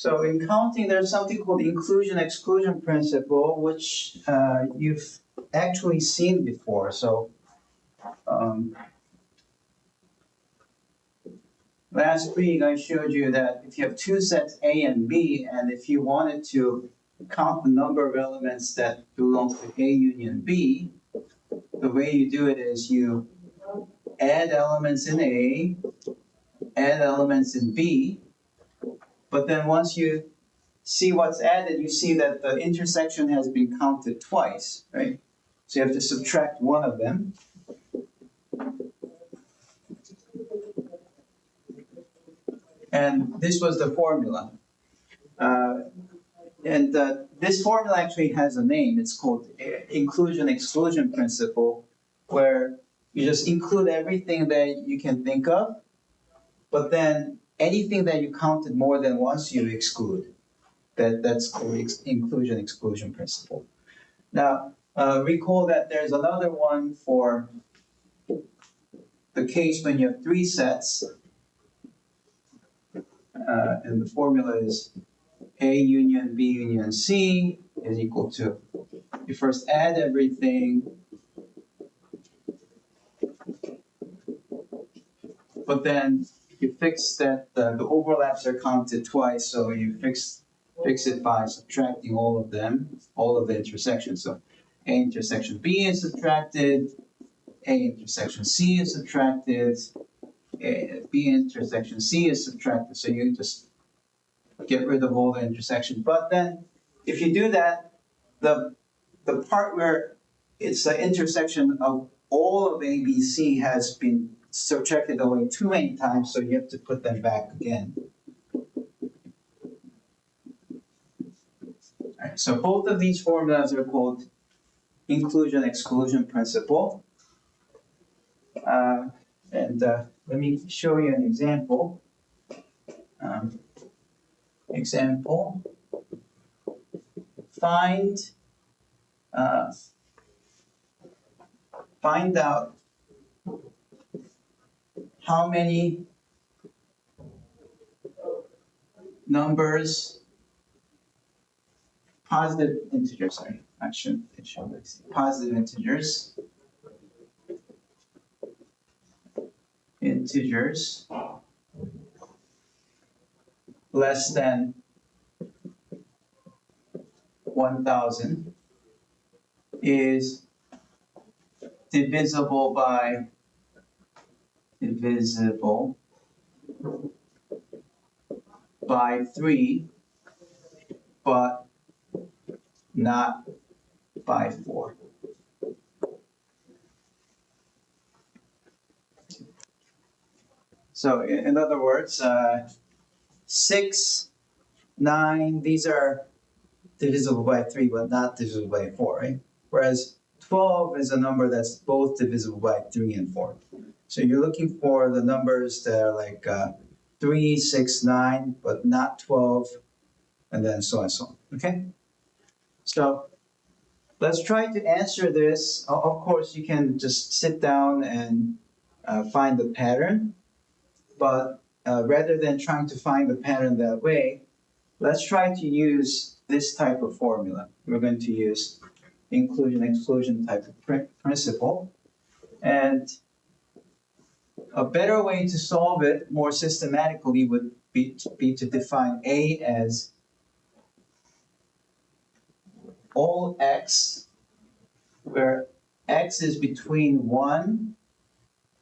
So in counting, there's something called inclusion-exclusion principle, which you've actually seen before. So last week I showed you that if you have two sets A and B, and if you wanted to count the number of elements that belong to A union B, the way you do it is you add elements in A, add elements in B, but then once you see what's added, you see that the intersection has been counted twice, right? So you have to subtract one of them. And this was the formula. This formula actually has a name. It's called inclusion-exclusion principle, where you just include everything that you can think of, but then anything that you counted more than once, you exclude. That's called inclusion-exclusion principle. Now, recall that there's another one for the case when you have three sets, and the formula is A union B union C is equal to, you first add everything, but then you fix that the overlaps are counted twice, so you fix it by subtracting all of them, all of the intersections. So A intersection B is subtracted, A intersection C is subtracted, B intersection C is subtracted. So you just get rid of all the intersections. But then if you do that, the part where it's the intersection of all of A, B, C has been subtracted away too many times, so you have to put them back again. All right, so both of these formulas are called inclusion-exclusion principle. Let me show you an example. Find out how many numbers, positive integers, positive integers less than 1,000 is divisible by 3, but not by 4. So in other words, 6, 9, these are divisible by 3, but not divisible by 4, right? Whereas 12 is a number that's both divisible by 3 and 4. So you're looking for the numbers that are like 3, 6, 9, but not 12, and then so on and so on, okay? So let's try to answer this. Of course, you can just sit down and find the pattern, but rather than trying to find the pattern that way, let's try to use this type of formula. We're going to use inclusion-exclusion type of principle. And a better way to solve it more systematically would be to define A as all x, where x is between 1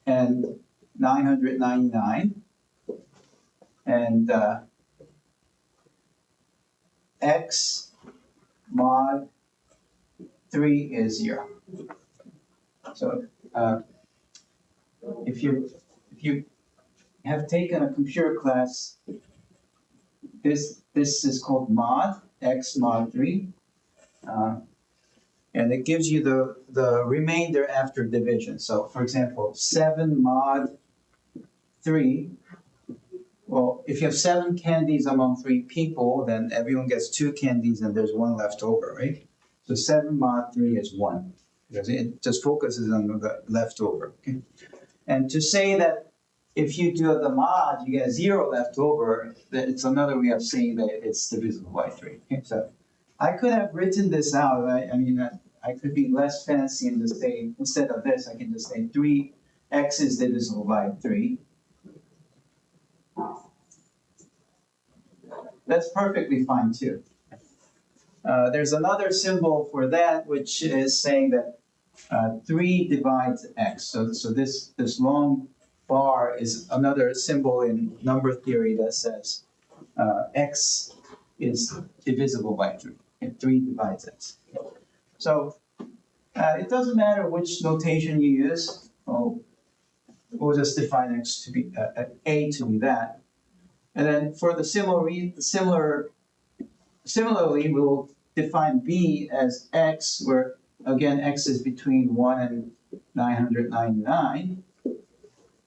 and 999, and x mod 3 is 0. So if you have taken a computer class, this is called mod, x mod 3, and it gives you the remainder after division. So for example, 7 mod 3, well, if you have 7 candies among 3 people, then everyone gets 2 candies and there's 1 left over, right? So 7 mod 3 is 1, because it just focuses on the leftover, okay? And to say that if you do the mod, you get 0 left over. It's another way of saying that it's divisible by 3. Okay, so I could have written this out. I could be less fancy and just say, instead of this, I can just say 3x is divisible by 3. That's perfectly fine too. There's another symbol for that, which is saying that 3 divides x. So this long bar is another symbol in number theory that says x is divisible by 3. And 3 divides x. So it doesn't matter which notation you use. We'll just define x to be a to be that. And then for the similarly, we'll define b as x, where again x is between 1 and 999.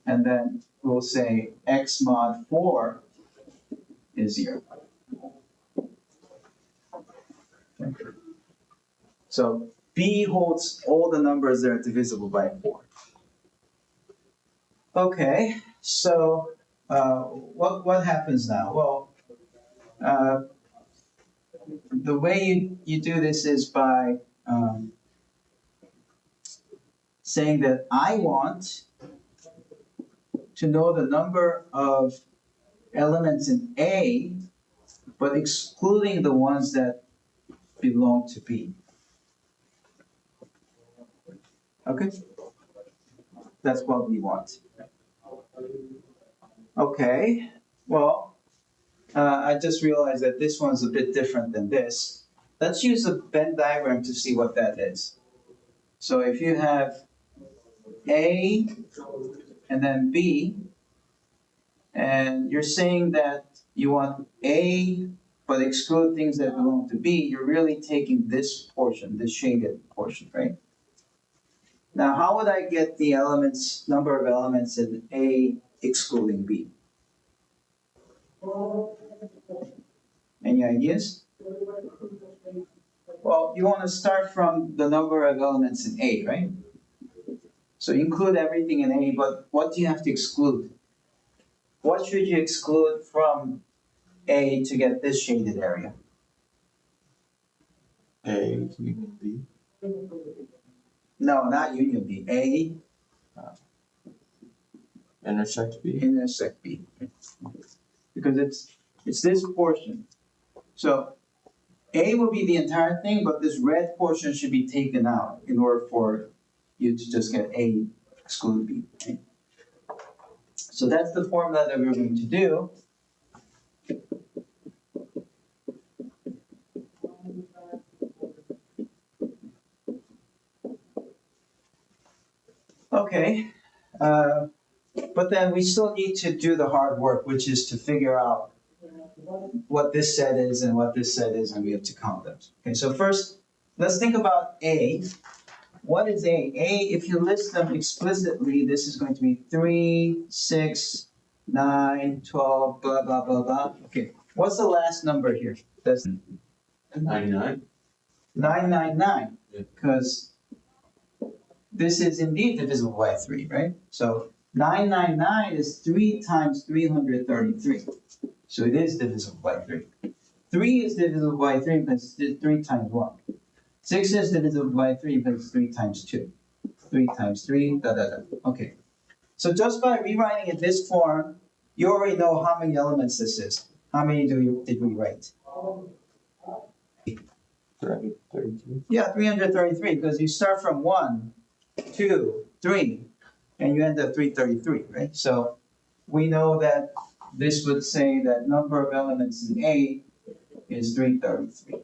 And then we'll say x mod 4 is 0. Okay. So b holds all the numbers that are divisible by 4. Okay, so what happens now? Well, the way you do this is by saying that I want to know the number of elements in A, but excluding the ones that belong to B. Okay? That's what we want. Okay, well, I just realized that this one's a bit different than this. Let's use a Venn diagram to see what that is. So if you have A and then B, and you're saying that you want A but exclude things that belong to B, you're really taking this portion, this shaded portion, right? Now, how would I get the number of elements in A excluding B? Any ideas? Well, you want to start from the number of elements in A, right? So include everything in A, but what do you have to exclude? What should you exclude from A to get this shaded area? A union B. No, not union B. A Intersect B. intersect B. Because it's this portion. So A will be the entire thing, but this red portion should be taken out in order for you to just get A exclude B. Okay? So that's the formula that we're going to do. Okay, but then we still need to do the hard work, which is to figure out what this set is and what this set is, and we have to count them. Okay, so first, let's think about A. What is A? A, if you list them explicitly, this is going to be 3, 6, 9, 12, blah, blah, blah, blah. Okay, what's the last number here? That's 99. 999, Yeah. because this is indeed divisible by 3, right? So 999 is 3 times 333. So it is divisible by 3. 3 is divisible by 3 because it's 3 times 1. 6 is divisible by 3 because it's 3 times 2. 3 times 3, da da da. Okay. So just by rewriting it this form, you already know how many elements this is. How many did we write? 333. Yeah, 333, because you start from 1, 2, 3, and you end up 333, right? So we know that this would say that number of elements in A is 333.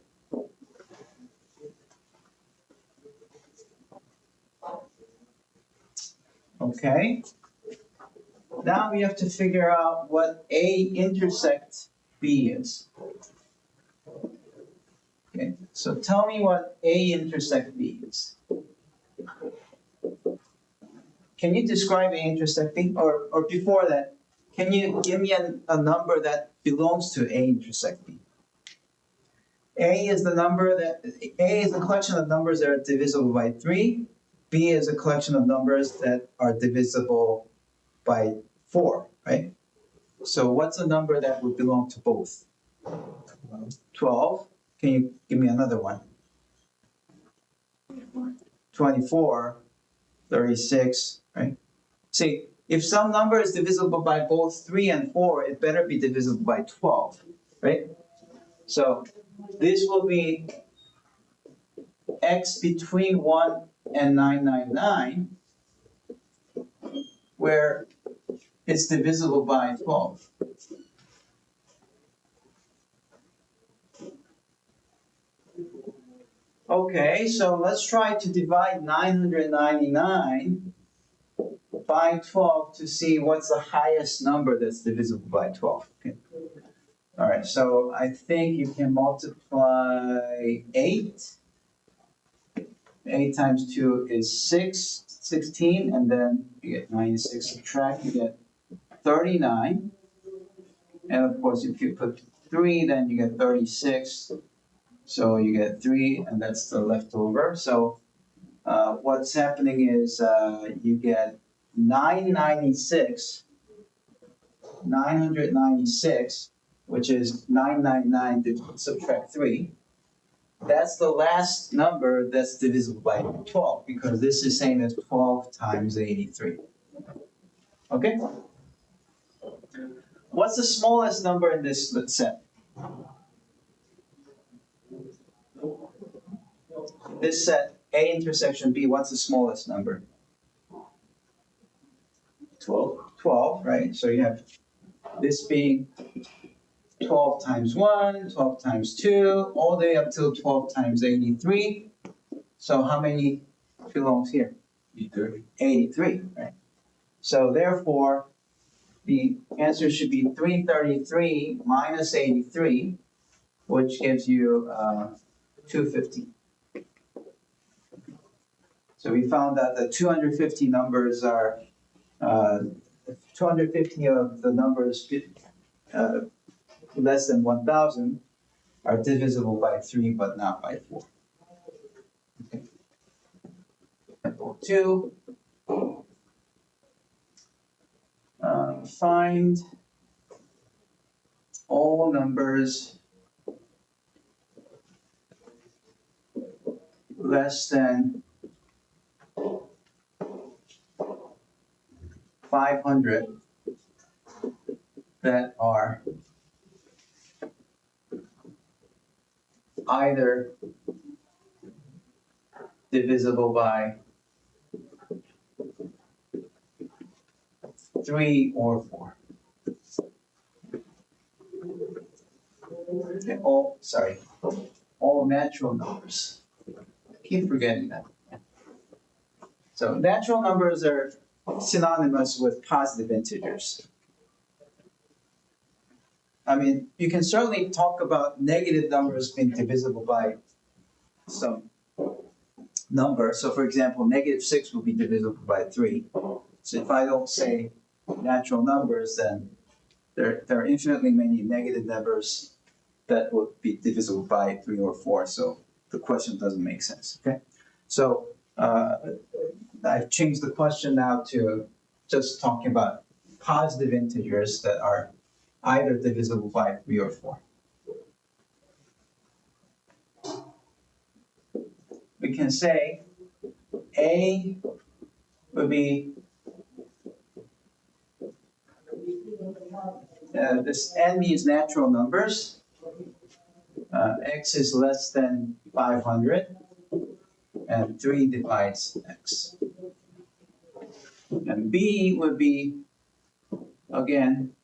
Okay. Now we have to figure out what A intersect B is. Okay, so tell me what A intersect B is. Can you describe A intersect B? Or before that, can you give me a number that belongs to A intersect B? A is the collection of numbers that are divisible by 3. B is a collection of numbers that are divisible by 4, right? So what's a number that would belong to both? 12. Can you give me another one? 24, 36, right? See, if some number is divisible by both 3 and 4, it better be divisible by 12, right? So this will be x between 1 and 999, where it's divisible by 12. Okay, so let's try to divide 999 by 12 to see what's the highest number that's divisible by 12. Okay. All right, so I think you can multiply 8. 8 times 2 is 16, and then you get 96, subtract, you get 39. And of course, if you put 3, then you get 36. So you get 3, and that's the leftover. So what's happening is you get 996, which is 999 to subtract 3. That's the last number that's divisible by 12, because this is same as 12 times 83. Okay? What's the smallest number in this set? This set, A intersection B, what's the smallest number? 12. 12, right? So you have this being 12 times 1, 12 times 2, all the way up till 12 times 83. So how many belongs here? 83. 83, right? So therefore, the answer should be 333 minus 83, which gives you 250. So we found that the 250 numbers are, 250 of the numbers less than 1,000 are divisible by 3 but not by 4. Okay. Example 2. Find all numbers less than 500 that are either divisible by 3 or 4. Okay, all natural numbers. Keep forgetting that. So natural numbers are synonymous with positive integers. I mean, you can certainly talk about negative numbers being divisible by some number. So for example, -6 will be divisible by 3. So if I don't say natural numbers, then there are infinitely many negative numbers that would be divisible by 3 or 4. So the question doesn't make sense. Okay. So I've changed the question now to just talking about positive integers that are either divisible by 3 or 4. We can say A would be this n means natural numbers. X is less than 500, and 3 divides x. And B would be, again,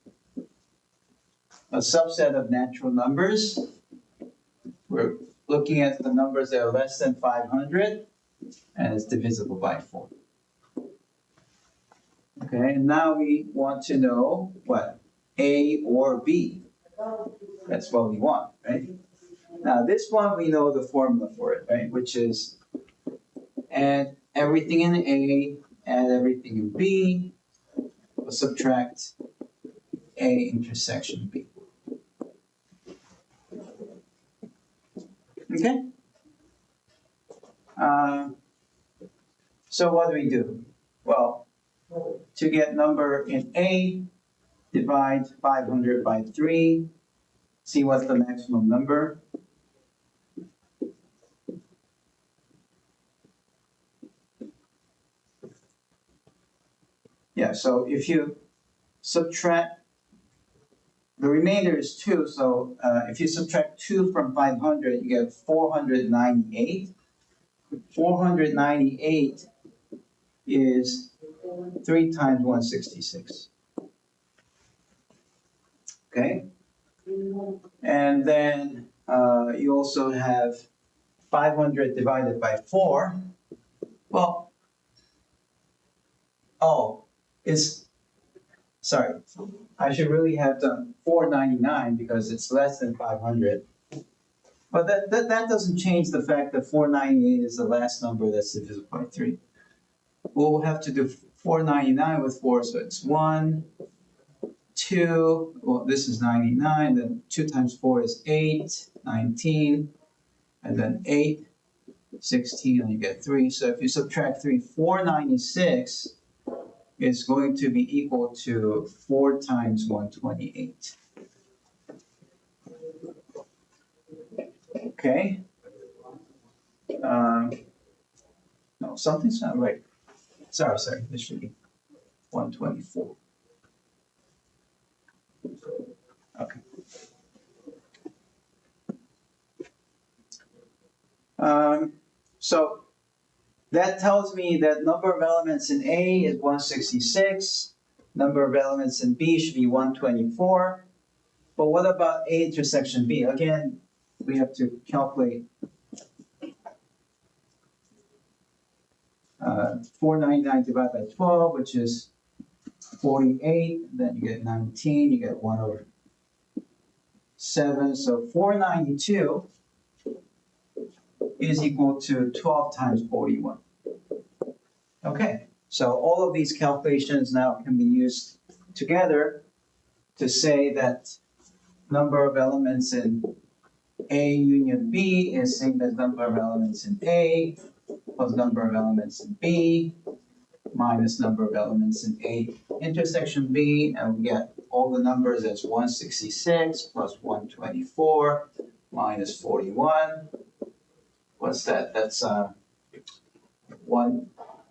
a subset of natural numbers. We're looking at the numbers that are less than 500, and it's divisible by 4. Okay, and now we want to know what? A or B. That's what we want, right? Now this one, we know the formula for it, right? Which is add everything in A, add everything in B, subtract A intersection B. Okay? So what do we do? Well, to get number in A, divide 500 by 3, see what's the maximum number. Yeah, so if you subtract, the remainder is 2, so if you subtract 2 from 500, you get 498. 498 is 3 times 166. Okay? And then you also have 500 divided by 4. Well, sorry, I should really have done 499 because it's less than 500. But that doesn't change the fact that 498 is the last number that's divisible by 3. We'll have to do 499 with 4, so it's 1, 2, well, this is 99, then 2 times 4 is 8, 19, and then 8, 16, and you get 3. So if you subtract 3, 496 is going to be equal to 4 times 128. Okay? No, something's not right. Sorry, this should be 124. Okay. So that tells me that number of elements in A is 166, number of elements in B should be 124. But what about A intersection B? Again, we have to calculate 499 divided by 12, which is 48. Then you get 19, you get 1 over 7. So 492 is equal to 12 times 41. Okay, so all of these calculations now can be used together to say that number of elements in A union B is same as number of elements in A plus number of elements in B minus number of elements in A intersection B, and we get all the numbers as 166 plus 124 minus 41. What's that? That's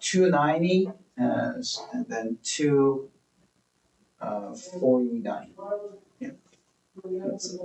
290 and then 249. Yeah. That's it.